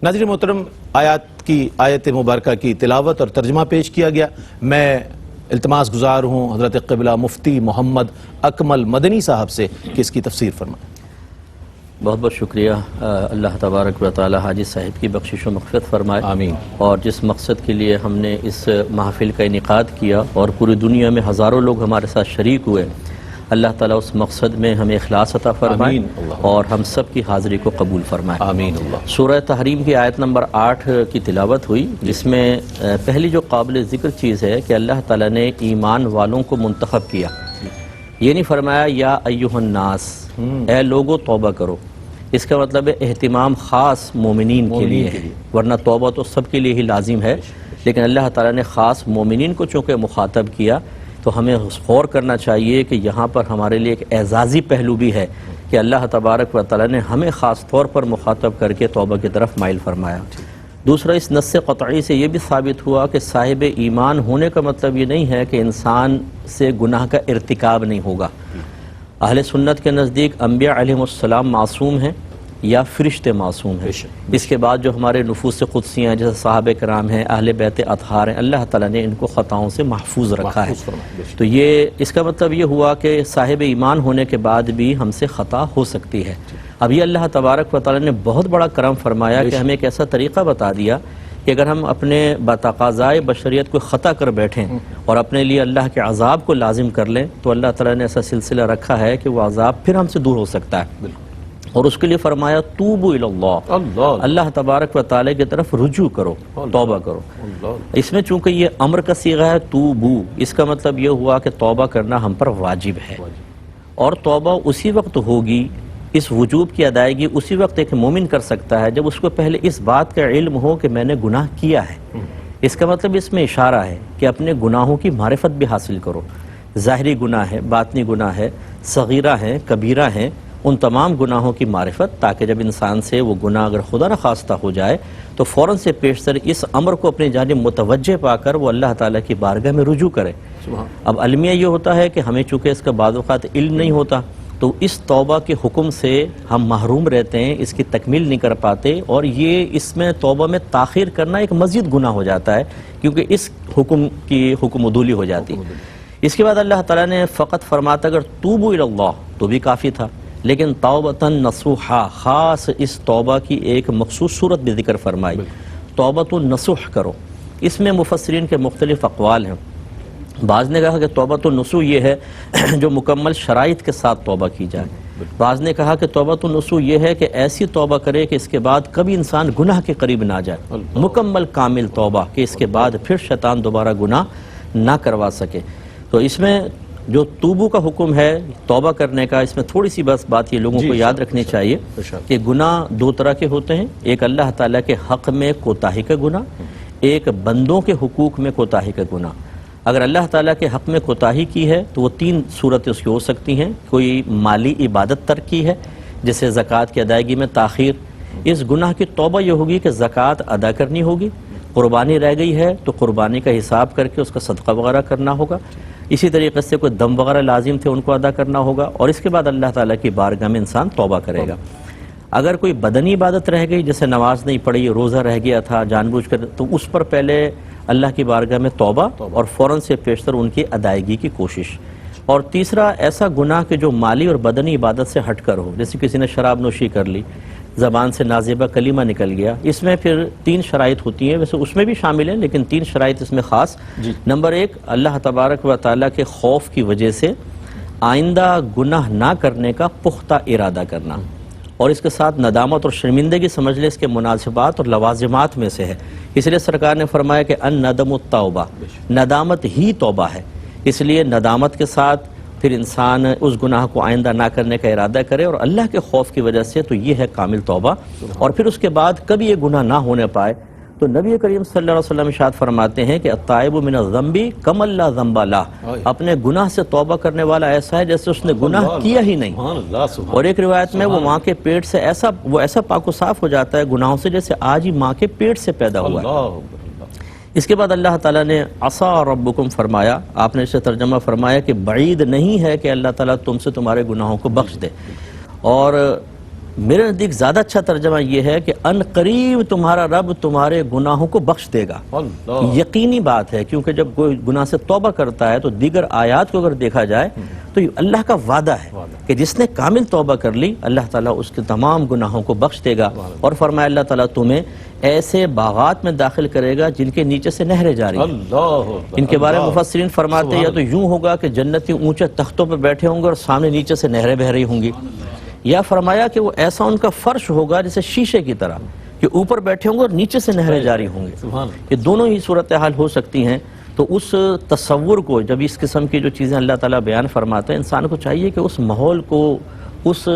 ناظرین محترم، آیت مبارکہ کی تلاوت اور ترجمہ پیش کیا گیا۔ میں التماس گزار ہوں حضرت قبلہ مفتی محمد اکمل مدنی صاحب سے کہ اس کی تفسیر فرمائیں۔ بہت بہت شکریہ۔ اللہ تبارک و تعالی حاجی صاحب کی بخشش و مغفرت فرمائے، آمین۔ اور جس مقصد کے لیے ہم نے اس محفل کا انعقاد کیا اور پوری دنیا میں ہزاروں لوگ ہمارے ساتھ شریک ہوئے، اللہ تعالیٰ اس مقصد میں ہمیں اخلاص عطا فرمائے اور ہم سب کی حاضری کو قبول فرمائے، آمین اللہ۔ سورہ تحریم کی آیت نمبر 8 کی تلاوت ہوئی، جس میں پہلی جو قابل ذکر چیز ہے کہ اللہ تعالیٰ نے ایمان والوں کو منتخب کیا۔ یہ نہیں فرمایا یا ایھا الناس، اے لوگو توبہ کرو۔ اس کا مطلب ہے اہتمام خاص مومنین کے لیے ہے، ورنہ توبہ تو سب کے لیے ہی لازم ہے، لیکن اللہ تعالیٰ نے خاص مومنین کو چونکہ مخاطب کیا تو ہمیں غور کرنا چاہیے کہ یہاں پر ہمارے لیے ایک اعزازی پہلو بھی ہے کہ اللہ تبارک و تعالیٰ نے ہمیں خاص طور پر مخاطب کر کے توبہ کی طرف مائل فرمایا۔ دوسرا، اس نص قطعی سے یہ بھی ثابت ہوا کہ صاحب ایمان ہونے کا مطلب یہ نہیں ہے کہ انسان سے گناہ کا ارتکاب نہیں ہوگا۔ اہل سنت کے نزدیک انبیاء علیہم السلام معصوم ہیں یا فرشتے معصوم ہیں۔ اس کے بعد جو ہمارے نفوس قدسی ہیں جیسے صحابہ کرام ہیں، اہل بیت اطہار ہیں، اللہ تعالیٰ نے ان کو خطاؤں سے محفوظ رکھا ہے۔ تو یہ اس کا مطلب یہ ہوا کہ صاحب ایمان ہونے کے بعد بھی ہم سے خطا ہو سکتی ہے۔ اب یہ اللہ تبارک و تعالیٰ نے بہت بڑا کرم فرمایا کہ ہمیں ایک ایسا طریقہ بتا دیا کہ اگر ہم اپنے بتقاضائے بشریت کو خطا کر بیٹھیں اور اپنے لیے اللہ کے عذاب کو لازم کر لیں تو اللہ تعالیٰ نے ایسا سلسلہ رکھا ہے کہ وہ عذاب پھر ہم سے دور ہو سکتا ہے، اور اس کے لیے فرمایا توبوا الی اللہ، اللہ تبارک و تعالی کی طرف رجوع کرو، توبہ کرو۔ اس میں چونکہ یہ امر کا صیغہ ہے توبو، اس کا مطلب یہ ہوا کہ توبہ کرنا ہم پر واجب ہے، اور توبہ اسی وقت ہوگی، اس وجوب کی ادائیگی اسی وقت ایک مومن کر سکتا ہے جب اس کو پہلے اس بات کا علم ہو کہ میں نے گناہ کیا ہے۔ اس کا مطلب اس میں اشارہ ہے کہ اپنے گناہوں کی معرفت بھی حاصل کرو، ظاہری گناہ ہے، باطنی گناہ ہے، صغیرہ ہیں، کبیرہ ہیں، ان تمام گناہوں کی معرفت، تاکہ جب انسان سے وہ گناہ اگر خدا نخواستہ ہو جائے تو فوراً سے پیشتر اس امر کو اپنی جانب متوجہ پا کر وہ اللہ تعالیٰ کی بارگاہ میں رجوع کرے۔ اب المیہ یہ ہوتا ہے کہ ہمیں چونکہ اس کا بعض اوقات علم نہیں ہوتا تو اس توبہ کے حکم سے ہم محروم رہتے ہیں، اس کی تکمیل نہیں کر پاتے، اور یہ اس میں توبہ میں تاخیر کرنا ایک مزید گناہ ہو جاتا ہے کیونکہ اس حکم کی حکم عدولی ہو جاتی۔ اس کے بعد اللہ تعالیٰ نے فقط فرماتا اگر توبوا الی اللہ تو بھی کافی تھا، لیکن توبۃ نصوحا، خاص اس توبہ کی ایک مخصوص صورت بھی ذکر فرمائی، توبۃ النصوح کرو۔ اس میں مفسرین کے مختلف اقوال ہیں۔ بعض نے کہا کہ توبۃ النصوح یہ ہے جو مکمل شرائط کے ساتھ توبہ کی جائے، بعض نے کہا کہ توبۃ النصوح یہ ہے کہ ایسی توبہ کرے کہ اس کے بعد کبھی انسان گناہ کے قریب نہ جائے، مکمل کامل توبہ کہ اس کے بعد پھر شیطان دوبارہ گناہ نہ کروا سکے۔ تو اس میں جو توبو کا حکم ہے توبہ کرنے کا، اس میں تھوڑی سی بس بات یہ لوگوں کو یاد رکھنی چاہیے کہ گناہ دو طرح کے ہوتے ہیں، ایک اللہ تعالیٰ کے حق میں کوتاہی کا گناہ، ایک بندوں کے حقوق میں کوتاہی کا گناہ۔ اگر اللہ تعالیٰ کے حق میں کوتاہی کی ہے تو وہ تین صورتیں اس کی ہو سکتی ہیں۔ کوئی مالی عبادت ترک کی ہے جیسے زکوٰۃ کی ادائیگی میں تاخیر، اس گناہ کی توبہ یہ ہوگی کہ زکوٰۃ ادا کرنی ہوگی، قربانی رہ گئی ہے تو قربانی کا حساب کر کے اس کا صدقہ وغیرہ کرنا ہوگا، اسی طریقے سے کوئی دم وغیرہ لازم تھے ان کو ادا کرنا ہوگا، اور اس کے بعد اللہ تعالیٰ کی بارگاہ میں انسان توبہ کرے گا۔ اگر کوئی بدنی عبادت رہ گئی جیسے نماز نہیں پڑھی، روزہ رہ گیا تھا جان بوجھ کر، تو اس پر پہلے اللہ کی بارگاہ میں توبہ اور فوراً سے پیشتر ان کی ادائیگی کی کوشش۔ اور تیسرا ایسا گناہ کہ جو مالی اور بدنی عبادت سے ہٹ کر ہو، جیسے کسی نے شراب نوشی کر لی، زبان سے نازیبہ کلمہ نکل گیا، اس میں پھر تین شرائط ہوتی ہیں، ویسے اس میں بھی شامل ہیں لیکن تین شرائط اس میں خاص۔ نمبر ایک، اللہ تبارک و تعالیٰ کے خوف کی وجہ سے آئندہ گناہ نہ کرنے کا پختہ ارادہ کرنا، اور اس کے ساتھ ندامت اور شرمندگی سمجھ لے اس کے مناسبات اور لوازمات میں سے ہے۔ اس لیے سرکار نے فرمایا کہ ان ندم التوبہ، ندامت ہی توبہ ہے، اس لیے ندامت کے ساتھ پھر انسان اس گناہ کو آئندہ نہ کرنے کا ارادہ کرے، اور اللہ کے خوف کی وجہ سے تو یہ ہے کامل توبہ، اور پھر اس کے بعد کبھی یہ گناہ نہ ہونے پائے۔ تو نبی کریم صلی اللہ علیہ وسلم ارشاد فرماتے ہیں کہ التائب من الذنب کمن لا ذنب لہ، اپنے گناہ سے توبہ کرنے والا ایسا ہے جیسے اس نے گناہ کیا ہی نہیں۔ اور ایک روایت میں وہ ماں کے پیٹ سے ایسا پاک و صاف ہو جاتا ہے گناہوں سے جیسے آج ہی ماں کے پیٹ سے پیدا ہوا ہے۔ اس کے بعد اللہ تعالیٰ نے عصا ربکم فرمایا، آپ نے اسے ترجمہ فرمایا کہ بعید نہیں ہے کہ اللہ تعالیٰ تم سے تمہارے گناہوں کو بخش دے، اور میرے نزدیک زیادہ اچھا ترجمہ یہ ہے کہ ان قریب تمہارا رب تمہارے گناہوں کو بخش دے گا. یقینی بات ہے، کیونکہ جب کوئی گناہ سے توبہ کرتا ہے تو دیگر آیات کو اگر دیکھا جائے تو اللہ کا وعدہ ہے کہ جس نے کامل توبہ کر لی اللہ تعالیٰ اس کے تمام گناہوں کو بخش دے گا. اور فرمایا اللہ تعالیٰ تمہیں ایسے باغات میں داخل کرے گا جن کے نیچے سے نہریں جاری ہیں. ان کے بارے میں مفسرین فرماتے ہیں یا تو یوں ہوگا کہ جنتی اونچے تختوں پر بیٹھے ہوں گے اور سامنے نیچے سے نہریں بہہ رہی ہوں گی، یا فرمایا کہ وہ ایسا ان کا فرش ہوگا جیسے شیشے کی طرح کہ اوپر بیٹھے ہوں گے اور نیچے سے نہریں جاری ہوں گے. یہ دونوں ہی صورتحال ہو سکتی ہیں. تو اس تصور کو جب اس قسم کی جو چیزیں اللہ تعالیٰ بیان فرماتے ہیں، انسان کو چاہیے کہ اس ماحول کو، اس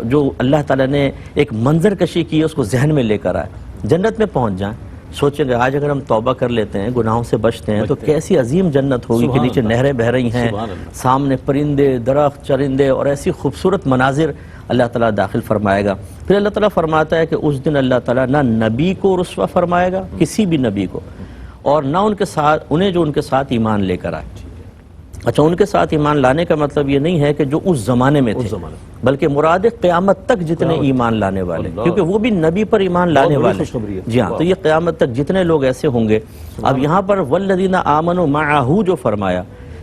جو اللہ تعالیٰ نے ایک منظر کشی کی ہے اس کو ذہن میں لے کر آئے. جنت میں پہنچ جائیں، سوچیں کہ آج اگر ہم توبہ کر لیتے ہیں، گناہوں سے بچتے ہیں تو کیسی عظیم جنت ہوگی کہ نیچے نہریں بہہ رہی ہیں، سامنے پرندے، درخت، چرندے اور ایسی خوبصورت مناظر اللہ تعالیٰ داخل فرمائے گا. پھر اللہ تعالیٰ فرماتا ہے کہ اس دن اللہ تعالیٰ نہ نبی کو رسوا فرمائے گا، کسی بھی نبی کو، اور نہ ان کے ساتھ انہیں جو ان کے ساتھ ایمان لے کر آئے. اچھا، ان کے ساتھ ایمان لانے کا مطلب یہ نہیں ہے کہ جو اس زمانے میں تھے، بلکہ مراد قیامت تک جتنے ایمان لانے والے، کیونکہ وہ بھی نبی پر ایمان لانے والے. جی ہاں، تو یہ قیامت تک جتنے لوگ ایسے ہوں گے. اب یہاں پر والذین آمنوا معہ جو فرمایا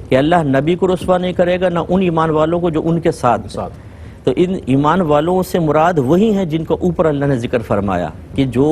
کہ اللہ نبی کو رسوا نہیں کرے گا، نہ ان ایمان والوں کو جو ان کے ساتھ. تو ان ایمان والوں سے مراد وہی ہیں جن کو اوپر اللہ نے ذکر فرمایا کہ جو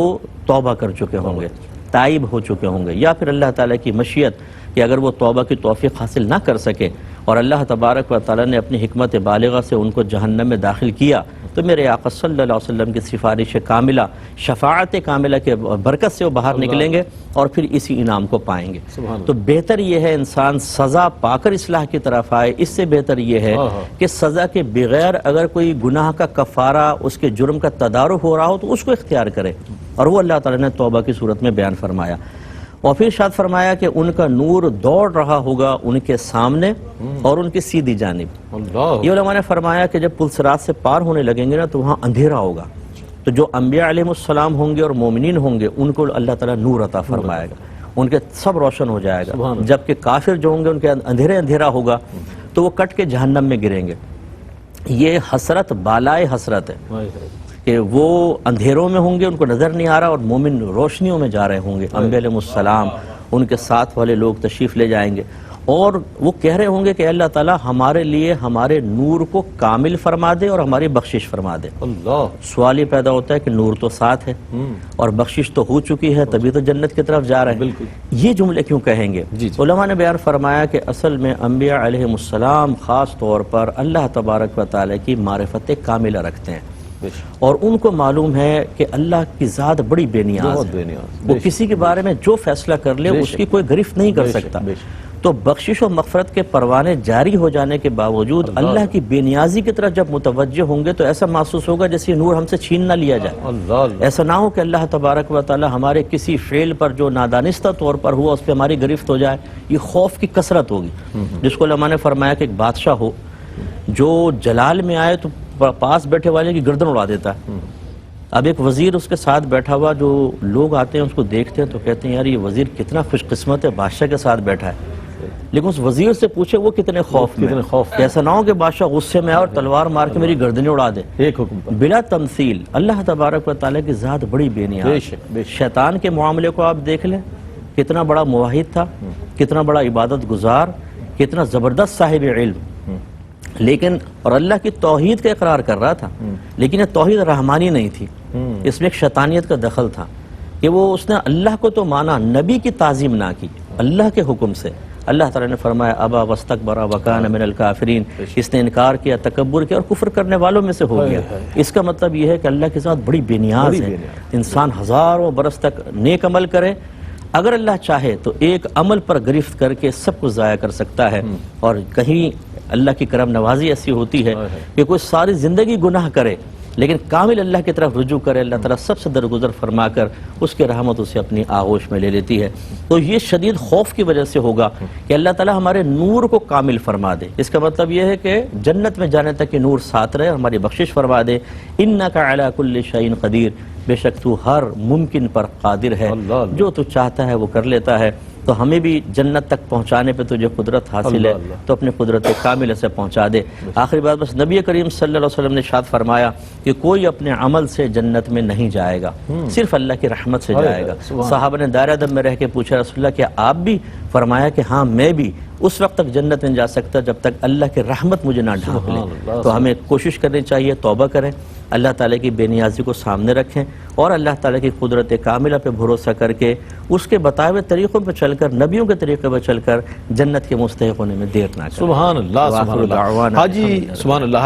توبہ کر چکے ہوں گے، تائب ہو چکے ہوں گے، یا پھر اللہ تعالیٰ کی مشیت کہ اگر وہ توبہ کی توفیق حاصل نہ کر سکے اور اللہ تبارک و تعالیٰ نے اپنی حکمت بالغہ سے ان کو جہنم میں داخل کیا، تو میرے آقا صلی اللہ علیہ وسلم کی سفارش کاملہ، شفاعت کاملہ کے برکت سے وہ باہر نکلیں گے اور پھر اسی انعام کو پائیں گے. تو بہتر یہ ہے انسان سزا پا کر اصلاح کی طرف آئے. اس سے بہتر یہ ہے کہ سزا کے بغیر اگر کوئی گناہ کا کفارہ، اس کے جرم کا تدارک ہو رہا ہو تو اس کو اختیار کرے، اور وہ اللہ تعالیٰ نے توبہ کی صورت میں بیان فرمایا. اور پھر ارشاد فرمایا کہ ان کا نور دوڑ رہا ہوگا ان کے سامنے اور ان کی سیدھی جانب. یہ علماء نے فرمایا کہ جب پل صراط سے پار ہونے لگیں گے نا تو وہاں اندھیرا ہوگا، تو جو انبیاء علیہ السلام ہوں گے اور مومنین ہوں گے ان کو اللہ تعالیٰ نور عطا فرمائے گا، ان کے سب روشن ہو جائے گا. جبکہ کافر جو ہوں گے ان کے اندھیرا ہوگا تو وہ کٹ کے جہنم میں گریں گے. یہ حسرت بالائے حسرت ہے کہ وہ اندھیروں میں ہوں گے، ان کو نظر نہیں آ رہا، اور مومن روشنیوں میں جا رہے ہوں گے. انبیاء علیہ السلام، ان کے ساتھ والے لوگ تشریف لے جائیں گے اور وہ کہہ رہے ہوں گے کہ اللہ تعالیٰ ہمارے لیے ہمارے نور کو کامل فرما دے اور ہماری بخشش فرما دے. سوال یہ پیدا ہوتا ہے کہ نور تو ساتھ ہے اور بخشش تو ہو چکی ہے، تبھی تو جنت کی طرف جا رہے ہیں، یہ جملے کیوں کہیں گے؟ علماء نے بیان فرمایا کہ اصل میں انبیاء علیہ السلام خاص طور پر اللہ تبارک و تعالیٰ کی معرفت کاملہ رکھتے ہیں، اور ان کو معلوم ہے کہ اللہ کی ذات بڑی بے نیاز ہے. وہ کسی کے بارے میں جو فیصلہ کر لے اس کی کوئی گرفت نہیں کر سکتا. تو بخشش و مغفرت کے پروانے جاری ہو جانے کے باوجود اللہ کی بے نیازی کی طرف جب متوجہ ہوں گے تو ایسا محسوس ہوگا جیسے نور ہم سے چھین نہ لیا جائے. ایسا نہ ہو کہ اللہ تبارک و تعالی ہمارے کسی فعل پر جو نادانستہ طور پر ہوا اس پہ ہماری گرفت ہو جائے. یہ خوف کی کثرت ہوگی، جس کو علماء نے فرمایا کہ ایک بادشاہ ہو جو جلال میں آئے تو پاس بیٹھے والے کی گردن اڑا دیتا ہے. اب ایک وزیر اس کے ساتھ بیٹھا ہوا، جو لوگ آتے ہیں اس کو دیکھتے ہیں تو کہتے ہیں یار یہ وزیر کتنا خوش قسمت ہے، بادشاہ کے ساتھ بیٹھا ہے. لیکن اس وزیر سے پوچھے وہ کتنے خوف میں، ایسا نہ ہو کہ بادشاہ غصے میں آئے اور تلوار مار کے میری گردنیں اڑا دے. ایک حکم بلا تمثیل اللہ تبارک و تعالیٰ کی ذات بڑی بے نیاز. شیطان کے معاملے کو آپ دیکھ لیں، کتنا بڑا موحد تھا، کتنا بڑا عبادت گزار، کتنا زبردست صاحب علم، لیکن اور اللہ کی توحید کا اقرار کر رہا تھا، لیکن یہ توحید رحمانی نہیں تھی، اس میں ایک شیطانیت کا دخل تھا کہ وہ اس نے اللہ کو تو مانا، نبی کی تعظیم نہ کی اللہ کے حکم سے. اللہ تعالیٰ نے فرمایا ابا واستکبر وکان من الکافرین، اس نے انکار کیا، تکبر کیا اور کفر کرنے والوں میں سے ہو گیا. اس کا مطلب یہ ہے کہ اللہ کے ساتھ بڑی بے نیاز ہے. انسان ہزاروں برس تک نیک عمل کرے، اگر اللہ چاہے تو ایک عمل پر گرفت کر کے سب کچھ ضائع کر سکتا ہے. اور کہیں اللہ کی کرم نوازی ایسی ہوتی ہے کہ کوئی ساری زندگی گناہ کرے لیکن کامل اللہ کی طرف رجوع کرے، اللہ تعالیٰ سب سے درگزر فرما کر اس کی رحمت اسے اپنی آغوش میں لے لیتی ہے. تو یہ شدید خوف کی وجہ سے ہوگا کہ اللہ تعالیٰ ہمارے نور کو کامل فرما دے. اس کا مطلب یہ ہے کہ جنت میں جانے تک یہ نور ساتھ رہے، ہماری بخشش فرما دے. انک علی کل شیء قدیر، بے شک تو ہر ممکن پر قادر ہے، جو تو چاہتا ہے وہ کر لیتا ہے. تو ہمیں بھی جنت تک پہنچانے پہ تجھے قدرت حاصل ہے تو اپنے قدرت کاملہ سے پہنچا دے۔ آخری بات بس، نبی کریم صلی اللہ علیہ وسلم نے ارشاد فرمایا کہ کوئی اپنے عمل سے جنت میں نہیں جائے گا، صرف اللہ کی رحمت سے جائے گا۔ صحابہ نے دائرہ ادب میں رہ کے پوچھا رسول اللہ کیا آپ بھی؟ فرمایا کہ ہاں میں بھی اس وقت تک جنت میں جا سکتا جب تک اللہ کی رحمت مجھے نہ ڈھانپ لے۔ تو ہمیں کوشش کرنی چاہیے، توبہ کریں، اللہ تعالیٰ کی بے نیازی کو سامنے رکھیں اور اللہ تعالیٰ کی قدرت کاملہ پہ بھروسہ کر کے اس کے بتائے ہوئے طریقوں پہ چل کر، نبیوں کے طریقے پہ چل کر جنت کے مستحق ہونے میں دیر نہ کریں۔ سبحان اللہ، سبحان اللہ حاجی، سبحان اللہ۔